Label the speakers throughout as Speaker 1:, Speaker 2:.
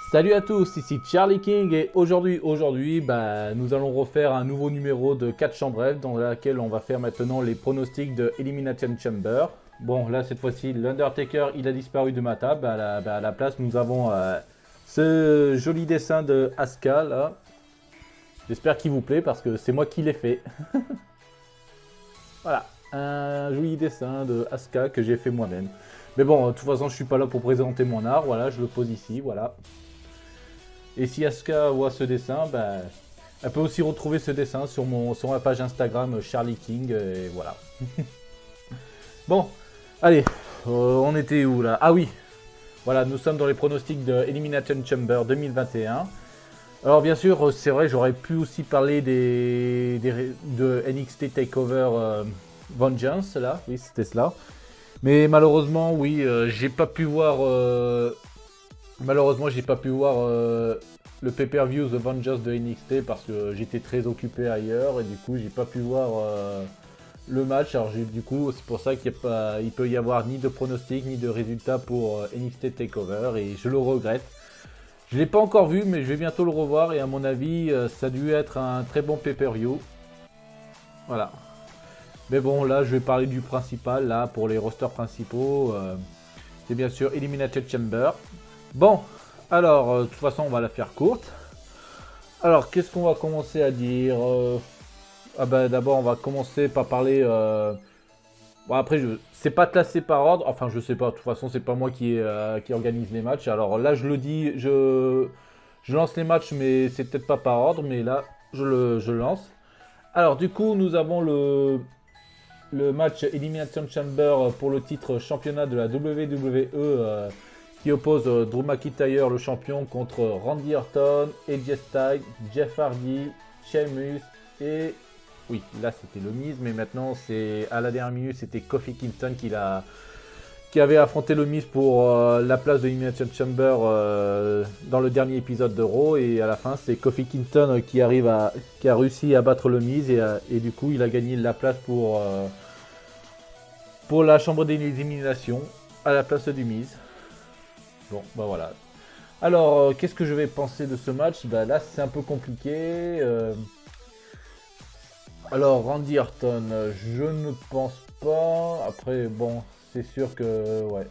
Speaker 1: Salut à tous, ici Charlie King et aujourd'hui, nous allons refaire un nouveau numéro de 4 chambres F dans laquelle on va faire maintenant les pronostics de Elimination Chamber. Bon, là cette fois-ci, l'Undertaker il a disparu de ma table. À la place, nous avons ce joli dessin de Asuka là. J'espère qu'il vous plaît parce que c'est moi qui l'ai fait. Voilà, un joli dessin de Asuka que j'ai fait moi-même. Mais bon, de toute façon, je suis pas là pour présenter mon art. Voilà, je le pose ici, voilà. Et si Asuka voit ce dessin, elle peut aussi retrouver ce dessin sur ma page Instagram Charlie King. Et voilà. Bon, allez, on était où là? Ah oui, voilà, nous sommes dans les pronostics de Elimination Chamber 2021. Alors bien sûr, c'est vrai, j'aurais pu aussi parler de NXT Takeover Vengeance, là, oui, c'était cela. Mais malheureusement, oui, j'ai pas pu voir malheureusement, j'ai pas pu voir le pay-per-view The Vengeance de NXT parce que j'étais très occupé ailleurs et du coup, j'ai pas pu voir le match. Alors, du coup, c'est pour ça qu'il peut y avoir ni de pronostic ni de résultat pour NXT Takeover et je le regrette. Je l'ai pas encore vu, mais je vais bientôt le revoir et à mon avis, ça a dû être un très bon pay-per-view. Voilà. Mais bon, là, je vais parler du principal, là, pour les rosters principaux. C'est bien sûr Elimination Chamber. Bon, alors, de toute façon, on va la faire courte. Alors, qu'est-ce qu'on va commencer à dire d'abord, on va commencer par parler... Bon, après, c'est pas classé par ordre. Enfin, je sais pas. De toute façon, c'est pas moi qui organise les matchs. Alors là, je le dis, je lance les matchs, mais c'est peut-être pas par ordre. Mais là, je le lance. Alors, du coup, nous avons le match Elimination Chamber pour le titre championnat de la WWE qui oppose Drew McIntyre, le champion, contre Randy Orton, AJ Styles, Jeff Hardy, Sheamus et... Oui, là c'était le Miz, mais maintenant c'est à la dernière minute c'était Kofi Kingston qui avait affronté le Miz pour la place de Elimination Chamber dans le dernier épisode de Raw et à la fin c'est Kofi Kingston qui a réussi à battre le Miz et du coup il a gagné la place pour la chambre d'élimination à la place du Miz. Bon, voilà. Alors, qu'est-ce que je vais penser de ce match? Là, c'est un peu compliqué. Alors, Randy Orton, je ne pense pas. Après, bon, c'est sûr que... Ouais.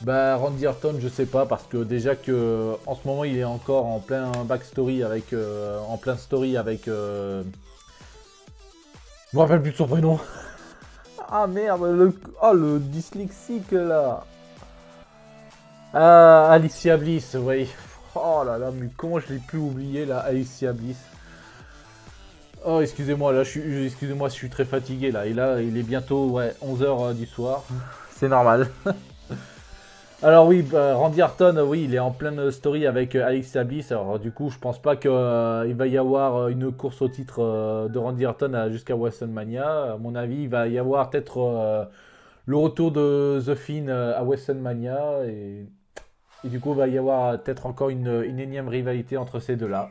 Speaker 1: Randy Orton, je sais pas, parce que déjà que en ce moment, il est encore en plein backstory avec... en plein story avec... Je me rappelle plus de son prénom. Ah merde, le dyslexique là. Ah, Alicia Bliss, oui. Oh là là, mais comment je l'ai pu oublier là, Alicia Bliss. Oh, excusez-moi, là, excusez-moi si je suis très fatigué là. Et là, il est bientôt 11h du soir. C'est normal. Alors oui, Randy Orton, oui, il est en pleine story avec Alicia Bliss. Alors du coup, je pense pas qu'il va y avoir une course au titre de Randy Orton jusqu'à WrestleMania. À mon avis, il va y avoir peut-être le retour de The Fiend à WrestleMania. Et du coup, il va y avoir peut-être encore une énième rivalité entre ces deux-là.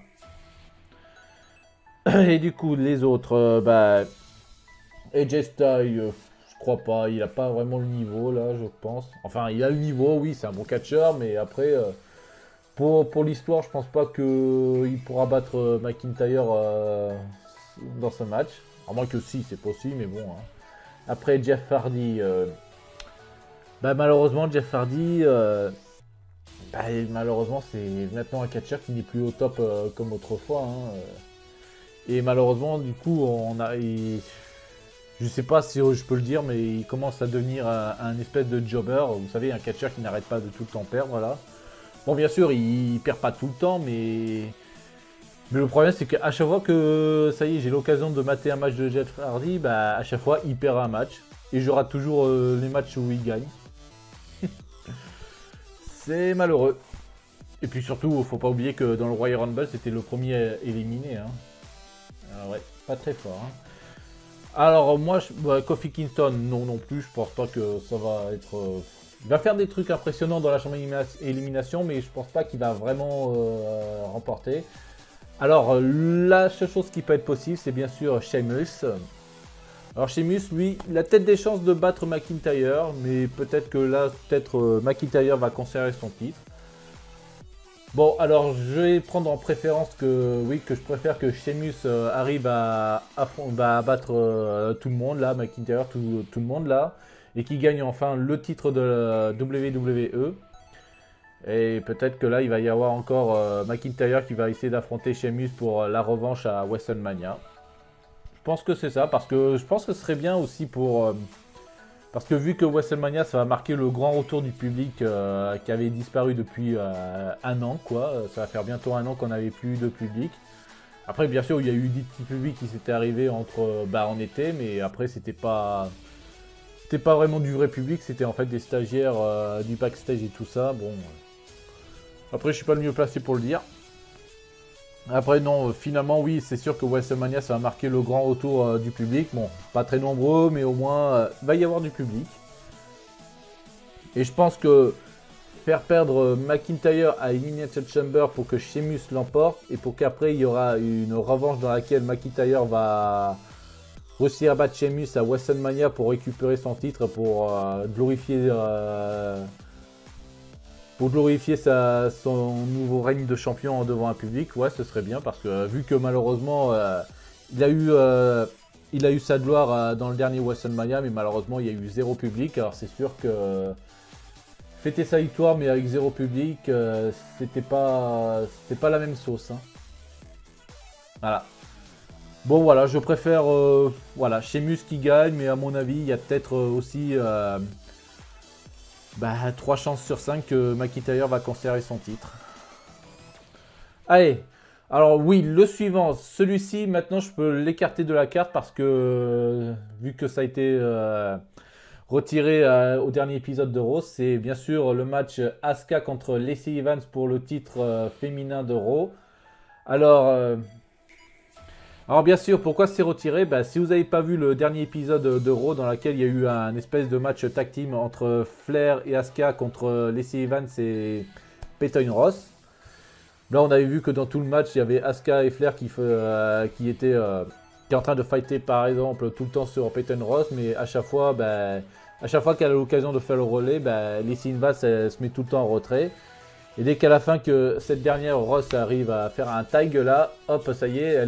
Speaker 1: Et du coup, les autres, AJ Styles, je crois pas, il a pas vraiment le niveau là, je pense. Enfin, il a le niveau, oui, c'est un bon catcheur, mais après, pour l'histoire, je pense pas qu'il pourra battre McIntyre dans ce match. À moins que si, c'est possible, mais bon. Hein. Après, Jeff Hardy, malheureusement, Jeff Hardy, malheureusement, c'est maintenant un catcheur qui n'est plus au top comme autrefois. Hein. Et malheureusement, du coup, je sais pas si je peux le dire, mais il commence à devenir un espèce de jobber. Vous savez, un catcheur qui n'arrête pas de tout le temps perdre, là. Bon, bien sûr, il perd pas tout le temps, mais le problème, c'est qu'à chaque fois que, ça y est, j'ai l'occasion de mater un match de Jeff Hardy, à chaque fois, il perd un match. Et je rate toujours les matchs où il gagne. C'est malheureux. Et puis surtout, faut pas oublier que dans le Royal Rumble, c'était le premier éliminé. Hein. Ah ouais, pas très fort. Hein. Alors moi, Kofi Kingston, non plus. Je pense pas que ça va être... Il va faire des trucs impressionnants dans la chambre élimination, mais je pense pas qu'il va vraiment remporter. Alors, la seule chose qui peut être possible, c'est bien sûr Sheamus. Alors Sheamus, lui, il a peut-être des chances de battre McIntyre, mais peut-être que là, McIntyre va conserver son titre. Bon, alors je vais prendre en préférence que je préfère que Sheamus arrive à battre tout le monde là, McIntyre, tout le monde là, et qu'il gagne enfin le titre de la WWE. Et peut-être que là, il va y avoir encore McIntyre qui va essayer d'affronter Sheamus pour la revanche à WrestleMania. Je pense que c'est ça, parce que je pense que ce serait bien aussi parce que vu que WrestleMania, ça va marquer le grand retour du public qui avait disparu depuis un an, quoi. Ça va faire bientôt un an qu'on n'avait plus eu de public. Après, bien sûr, il y a eu des petits publics qui s'étaient arrivés en été, mais après, c'était pas vraiment du vrai public, c'était en fait des stagiaires du backstage et tout ça. Bon, après, je suis pas le mieux placé pour le dire. Après, non, finalement, oui, c'est sûr que WrestleMania, ça va marquer le grand retour du public. Bon, pas très nombreux, mais au moins, il va y avoir du public. Et je pense que faire perdre McIntyre à Elimination Chamber pour que Sheamus l'emporte, et pour qu'après, il y aura une revanche dans laquelle McIntyre va réussir à battre Sheamus à WrestleMania pour récupérer son titre, pour glorifier son nouveau règne de champion devant un public. Ouais, ce serait bien parce que vu que malheureusement il a eu sa gloire dans le dernier WrestleMania, mais malheureusement il y a eu zéro public. Alors c'est sûr que fêter sa victoire mais avec zéro public, c'était pas la même sauce. Hein. Voilà. Bon voilà, je préfère Sheamus qui gagne, mais à mon avis il y a peut-être aussi 3 chances sur 5 que McIntyre va conserver son titre. Allez, alors oui, le suivant, celui-ci, maintenant je peux l'écarter de la carte parce que vu que ça a été retiré au dernier épisode de Raw, c'est bien sûr le match Asuka contre Lacey Evans pour le titre féminin de Raw. Alors bien sûr, pourquoi c'est retiré? Si vous n'avez pas vu le dernier épisode de Raw dans lequel il y a eu un espèce de match tag team entre Flair et Asuka contre Lacey Evans et Peyton Ross. Là on avait vu que dans tout le match il y avait Asuka et Flair qui étaient en train de fighter par exemple tout le temps sur Peyton Ross, mais à chaque fois qu'elle a l'occasion de faire le relais, Lacey Evans elle se met tout le temps en retrait. Et dès qu'à la fin que cette dernière Ross arrive à faire un tag là, hop, ça y est,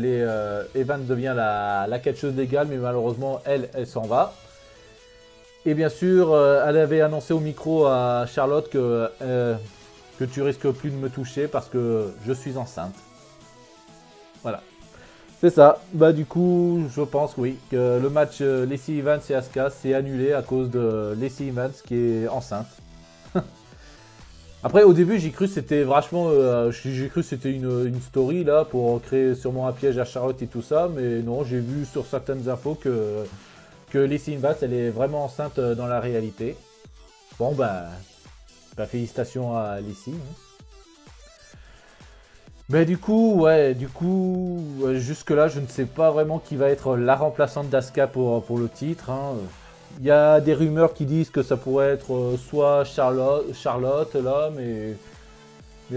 Speaker 1: Evans devient la catcheuse légale, mais malheureusement elle s'en va. Et bien sûr, elle avait annoncé au micro à Charlotte que tu risques plus de me toucher parce que je suis enceinte. Voilà. C'est ça. Du coup, je pense oui que le match Lacey Evans et Asuka s'est annulé à cause de Lacey Evans qui est enceinte. Après, au début, j'ai cru que c'était une story là pour créer sûrement un piège à Charlotte et tout ça, mais non, j'ai vu sur certaines infos que Lacey Evans elle est vraiment enceinte dans la réalité. Bon félicitations à Lacey. Mais du coup, jusque là, je ne sais pas vraiment qui va être la remplaçante d'Asuka pour le titre. Hein. Il y a des rumeurs qui disent que ça pourrait être soit Charlotte là, mais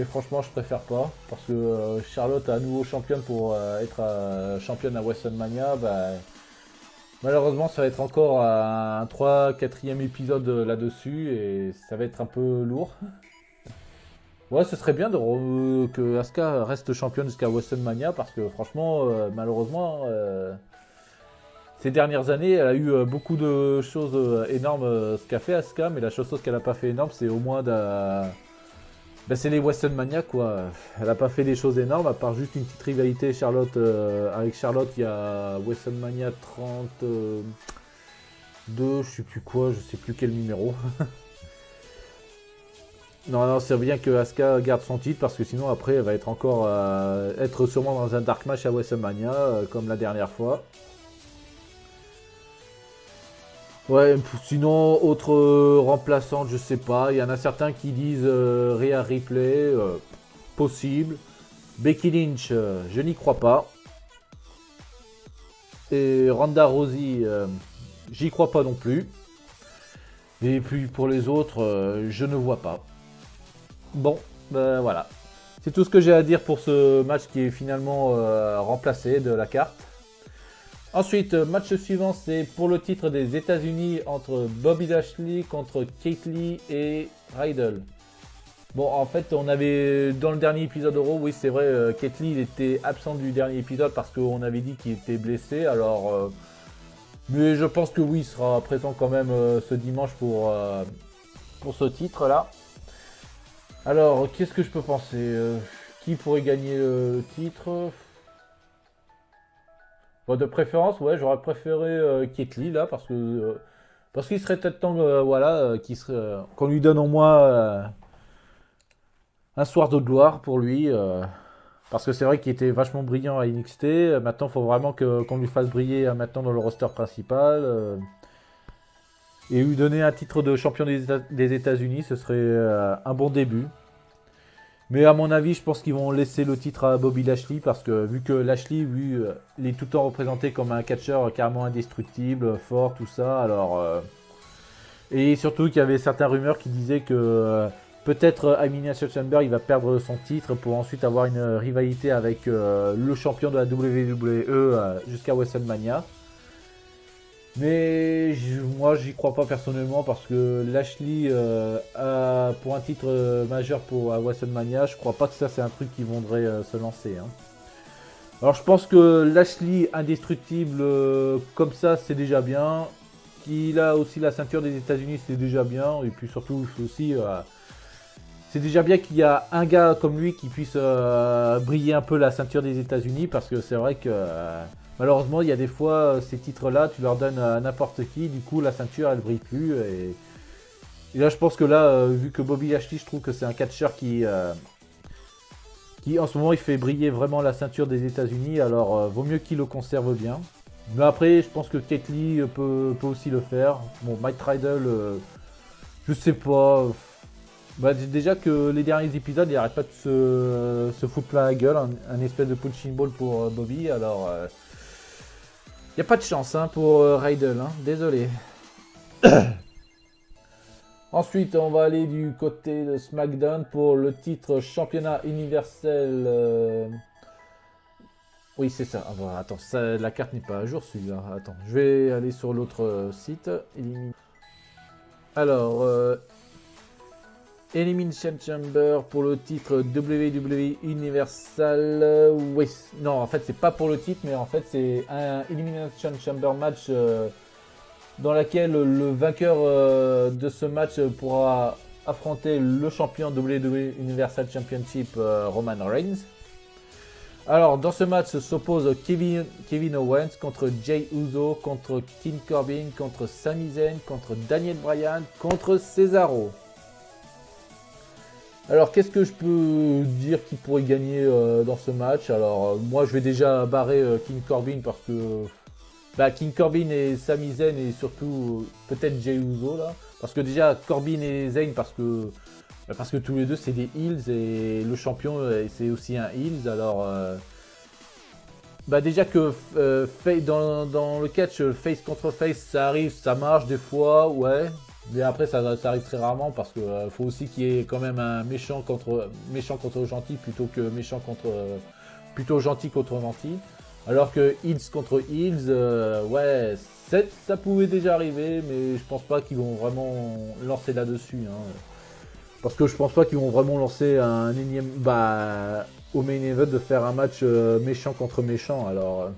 Speaker 1: franchement je préfère pas parce que Charlotte à nouveau championne pour être championne à WrestleMania, malheureusement ça va être encore un 3-4e épisode là-dessus et ça va être un peu lourd. Ouais, ce serait bien que Asuka reste championne jusqu'à WrestleMania parce que franchement malheureusement ces dernières années, elle a eu beaucoup de choses énormes ce qu'a fait Asuka, mais la chose qu'elle n'a pas fait énorme, c'est au moins c'est les WrestleMania quoi. Elle n'a pas fait des choses énormes, à part juste une petite rivalité avec Charlotte, il y a WrestleMania 32, je sais plus quoi, je sais plus quel numéro. Non, c'est bien que Asuka garde son titre parce que sinon après elle va être encore être sûrement dans un dark match à WrestleMania comme la dernière fois. Ouais, sinon, autre remplaçante, je sais pas. Il y en a certains qui disent Rhea Ripley, possible. Becky Lynch, je n'y crois pas. Et Ronda Rousey, j'y crois pas non plus. Et puis pour les autres, je ne vois pas. Bon, voilà. C'est tout ce que j'ai à dire pour ce match qui est finalement remplacé de la carte. Ensuite, match suivant, c'est pour le titre des États-Unis entre Bobby Lashley contre Keith Lee et Riddle. Bon, en fait, on avait dans le dernier épisode de Raw, oui, c'est vrai, Keith Lee il était absent du dernier épisode parce qu'on avait dit qu'il était blessé. Alors, mais je pense que oui, il sera présent quand même ce dimanche pour ce titre-là. Alors, qu'est-ce que je peux penser qui pourrait gagner le titre? Bon, de préférence, ouais, j'aurais préféré Keith Lee là parce qu'il serait peut-être temps voilà, qu'on lui donne au moins un soir de gloire pour lui. Parce que c'est vrai qu'il était vachement brillant à NXT. Maintenant, il faut vraiment qu'on lui fasse briller maintenant dans le roster principal. Et lui donner un titre de champion des États-Unis, ce serait un bon début. Mais à mon avis, je pense qu'ils vont laisser le titre à Bobby Lashley parce que vu que Lashley, lui, il est tout le temps représenté comme un catcheur carrément indestructible, fort, tout ça. Alors, et surtout qu'il y avait certaines rumeurs qui disaient que peut-être Elimination Chamber, il va perdre son titre pour ensuite avoir une rivalité avec le champion de la WWE jusqu'à WrestleMania. Mais moi, j'y crois pas personnellement parce que Lashley, pour un titre majeur pour WrestleMania, je crois pas que ça c'est un truc qu'ils voudraient se lancer. Hein. Alors je pense que Lashley indestructible comme ça, c'est déjà bien. Qu'il a aussi la ceinture des États-Unis, c'est déjà bien. Et puis surtout aussi, c'est déjà bien qu'il y a un gars comme lui qui puisse briller un peu la ceinture des États-Unis parce que c'est vrai que malheureusement, il y a des fois, ces titres-là, tu leur donnes à n'importe qui, du coup, la ceinture, elle brille plus. Et là, je pense que là, vu que Bobby Lashley, je trouve que c'est un catcheur qui, en ce moment, il fait briller vraiment la ceinture des États-Unis. Alors, vaut mieux qu'il le conserve bien. Mais après, je pense que Keith Lee peut aussi le faire. Bon, Mike Riddle, je sais pas. Bah, déjà que les derniers épisodes, il n'arrête pas de se foutre plein la gueule. Un espèce de punching ball pour Bobby. Alors... il n'y a pas de chance hein, pour Riddle, hein, désolé. Ensuite, on va aller du côté de SmackDown pour le titre championnat universel. Oui, c'est ça. Ah, voilà, attends, la carte n'est pas à jour celui-là. Attends, je vais aller sur l'autre site. Alors, Elimination Chamber pour le titre WWE Universal. Oui, non, en fait, c'est pas pour le titre, mais en fait, c'est un Elimination Chamber match dans lequel le vainqueur de ce match pourra affronter le champion WWE Universal Championship Roman Reigns. Alors, dans ce match s'oppose Kevin Owens contre Jey Uso, contre King Corbin, contre Sami Zayn, contre Daniel Bryan, contre Cesaro. Alors, qu'est-ce que je peux dire qui pourrait gagner dans ce match? Alors, moi, je vais déjà barrer King Corbin parce que... King Corbin et Sami Zayn et surtout peut-être Jey Uso, là. Parce que déjà, Corbin et Zayn, parce que tous les deux, c'est des heels et le champion, c'est aussi un heels. Alors, déjà que dans le catch, face contre face, ça arrive, ça marche des fois, ouais. Mais après, ça arrive très rarement parce qu'il faut aussi qu'il y ait quand même un méchant contre gentil plutôt que plutôt gentil contre gentil. Alors que heels contre heels, ouais, ça pouvait déjà arriver, mais je pense pas qu'ils vont vraiment lancer là-dessus. Hein. Parce que je pense pas qu'ils vont vraiment lancer un énième, au main event de faire un match méchant contre méchant. Alors,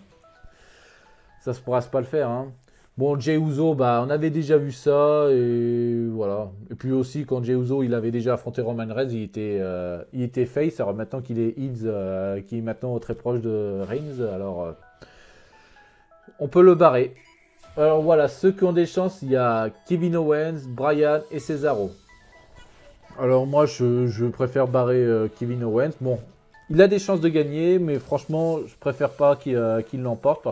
Speaker 1: ça se pourra pas le faire. Hein. Bon, Jey Uso, on avait déjà vu ça, et voilà. Et puis aussi, quand Jey Uso, il avait déjà affronté Roman Reigns, il était face, alors maintenant qu'il est heels, qui est maintenant très proche de Reigns, alors on peut le barrer. Alors voilà, ceux qui ont des chances, il y a Kevin Owens, Bryan et Cesaro. Alors moi, je préfère barrer Kevin Owens. Bon, il a des chances de gagner, mais franchement, je préfère pas qu'il l'emporte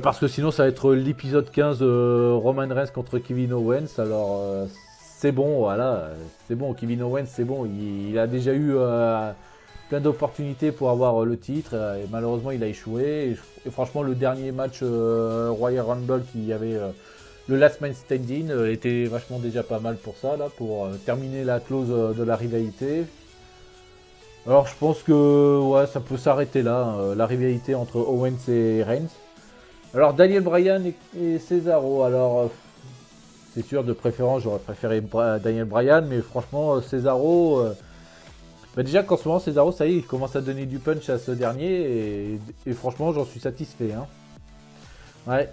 Speaker 1: parce que sinon ça va être l'épisode 15 Roman Reigns contre Kevin Owens. Alors c'est bon, voilà, c'est bon, Kevin Owens c'est bon, il a déjà eu plein d'opportunités pour avoir le titre et malheureusement il a échoué. Et franchement le dernier match Royal Rumble qu'il y avait le Last Man Standing était vachement déjà pas mal pour ça, là, pour terminer la clause de la rivalité. Alors je pense que ouais, ça peut s'arrêter là, la rivalité entre Owens et Reigns. Alors Daniel Bryan et Cesaro, alors c'est sûr de préférence j'aurais préféré Daniel Bryan, mais franchement Cesaro, bah déjà qu'en ce moment Cesaro ça y est, il commence à donner du punch à ce dernier et franchement j'en suis satisfait. Hein. Ouais,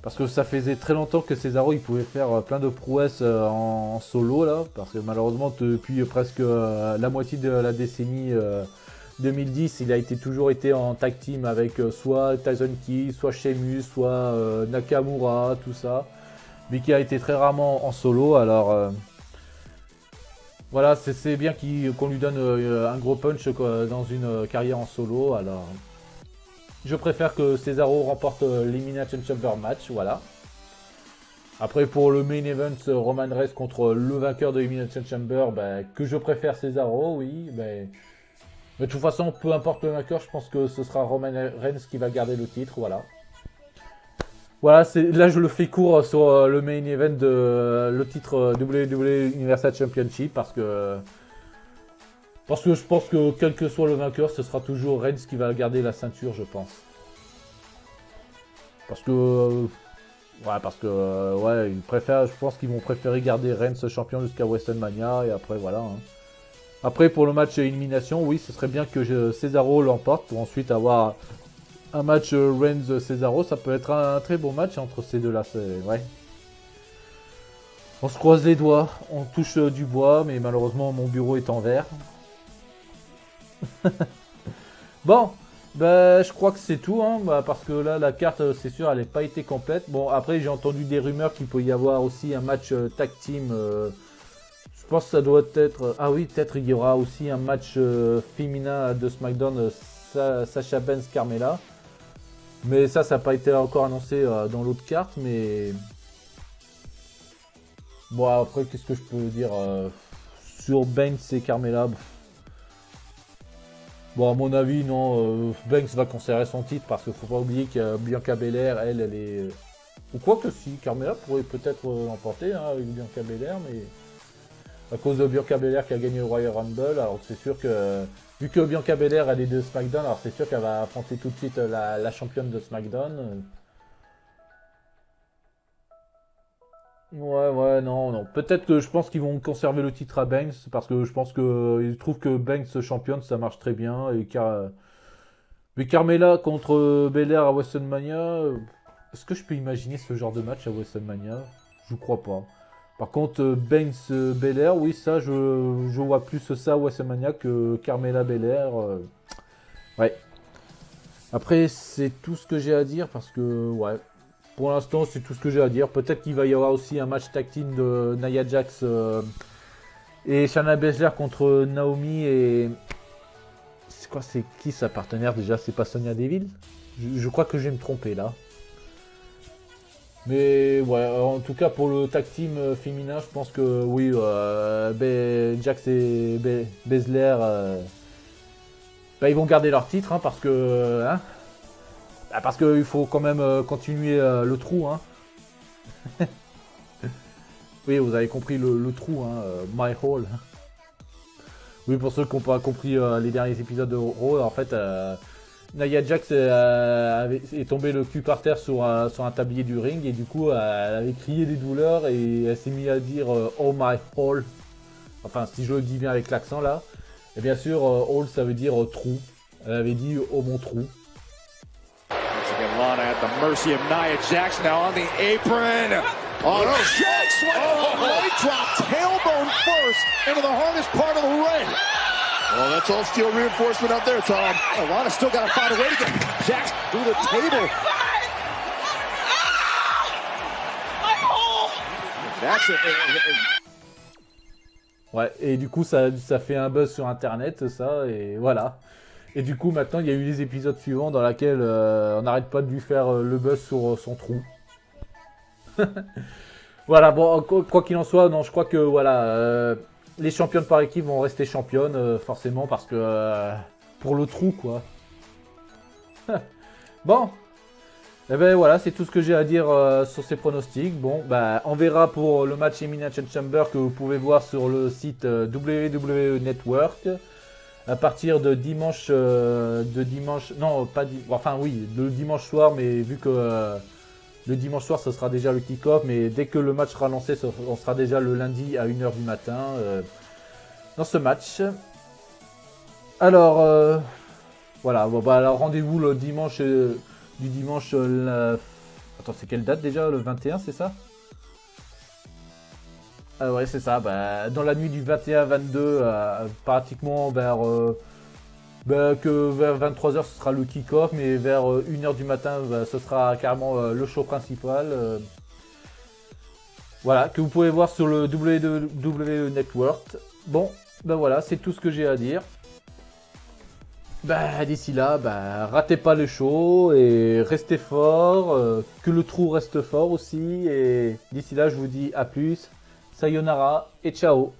Speaker 1: parce que ça faisait très longtemps que Cesaro il pouvait faire plein de prouesses en solo là, parce que malheureusement depuis presque la moitié de la décennie 2010, il a toujours été en tag team avec soit Tyson Kidd, soit Sheamus, soit Nakamura, tout ça, mais qui a été très rarement en solo. Alors voilà, c'est bien qu'on lui donne un gros punch dans une carrière en solo. Alors je préfère que Cesaro remporte l'Elimination Chamber match, voilà. Après pour le main event Roman Reigns contre le vainqueur de l'Elimination Chamber, bah, que je préfère Cesaro, oui, mais de toute façon, peu importe le vainqueur, je pense que ce sera Roman Reigns qui va garder le titre, voilà. Voilà, là je le fais court sur le main event de le titre WWE Universal Championship parce que je pense que quel que soit le vainqueur, ce sera toujours Reigns qui va garder la ceinture, je pense. Parce que ouais, je pense qu'ils vont préférer garder Reigns champion jusqu'à WrestleMania et après voilà. Hein. Après pour le match élimination, oui, ce serait bien que Cesaro l'emporte pour ensuite avoir un match Reigns-Cesaro. Ça peut être un très bon match entre ces deux-là. Ouais. On se croise les doigts, on touche du bois, mais malheureusement mon bureau est en verre. Bon, bah, je crois que c'est tout, hein, parce que là la carte c'est sûr elle n'a pas été complète. Bon après j'ai entendu des rumeurs qu'il peut y avoir aussi un match tag team. Je pense que ça doit être... Ah oui, peut-être il y aura aussi un match féminin de SmackDown, Sasha Banks Carmella. Mais ça n'a pas été encore annoncé dans l'autre carte, mais... Bon, après, qu'est-ce que je peux dire sur Banks et Carmella? Bon, à mon avis, non, Banks va conserver son titre, parce qu'il faut pas oublier que Bianca Belair, elle est... Ou quoi que si, Carmella pourrait peut-être l'emporter hein, avec Bianca Belair, mais... À cause de Bianca Belair qui a gagné le Royal Rumble, alors c'est sûr que vu que Bianca Belair elle est de SmackDown, alors c'est sûr qu'elle va affronter tout de suite la championne de SmackDown. Ouais, non. Peut-être que je pense qu'ils vont conserver le titre à Banks parce que je pense qu'ils trouvent que Banks championne ça marche très bien mais Carmella contre Belair à WrestleMania, est-ce que je peux imaginer ce genre de match à WrestleMania? Je crois pas. Par contre, Banks Belair, oui, ça, je vois plus ça à WrestleMania que Carmella Belair. Ouais. Après, c'est tout ce que j'ai à dire parce que, ouais, pour l'instant, c'est tout ce que j'ai à dire. Peut-être qu'il va y avoir aussi un match tag team de Nia Jax et Shayna Baszler contre Naomi et. C'est quoi, c'est qui sa partenaire déjà? C'est pas Sonya Deville? Je crois que je vais me tromper là. Mais ouais, en tout cas pour le tag team féminin, je pense que oui, Jax et Baszler, bah, ils vont garder leur titre hein, parce que il faut quand même continuer le trou. Hein. Oui, vous avez compris le trou, hein, My Hole. Oui, pour ceux qui n'ont pas compris les derniers épisodes de Raw, en fait, Nia Jax est tombée le cul par terre sur un tablier du ring et du coup elle avait crié des douleurs et elle s'est mise à dire Oh my hole. Enfin, si je le dis bien avec l'accent là. Et bien sûr, hole ça veut dire trou. Elle avait dit Oh mon trou.
Speaker 2: Lana at the mercy of Nia Jax now on the apron. Oh, no. Jax went leg drop, tailbone first into the hardest part of the ring. Well, that's all steel reinforcement out there, Tom. Oh, Lana's still got to find a way to get Jax through the table. That's it.
Speaker 1: Ouais, et du coup, ça fait un buzz sur internet, ça, et voilà. Et du coup, maintenant, il y a eu les épisodes suivants dans lesquels on n'arrête pas de lui faire le buzz sur son trou. Voilà, bon, quoi qu'il en soit, non, je crois que voilà, les championnes par équipe vont rester championnes, forcément, parce que pour le trou, quoi. Bon, et ben voilà, c'est tout ce que j'ai à dire sur ces pronostics. Bon, bah, on verra pour le match Elimination Chamber que vous pouvez voir sur le site WWE Network. à partir de dimanche, non pas, enfin oui, le dimanche soir, mais vu que le dimanche soir ce sera déjà le kick-off, mais dès que le match sera lancé, on sera déjà le lundi à 1h du matin dans ce match. Alors voilà, bon, bah, alors rendez-vous le dimanche, attends, c'est quelle date déjà? Le 21, c'est ça? Ah ouais, c'est ça. Bah, dans la nuit du 21-22, pratiquement vers 23h, ce sera le kick-off, mais vers 1h du matin, bah, ce sera carrément le show principal. Voilà, que vous pouvez voir sur le WWE Network. Bon, ben voilà, c'est tout ce que j'ai à dire. Bah, d'ici là, bah, ratez pas le show et restez fort, que le trou reste fort aussi. Et d'ici là, je vous dis à plus, sayonara et ciao.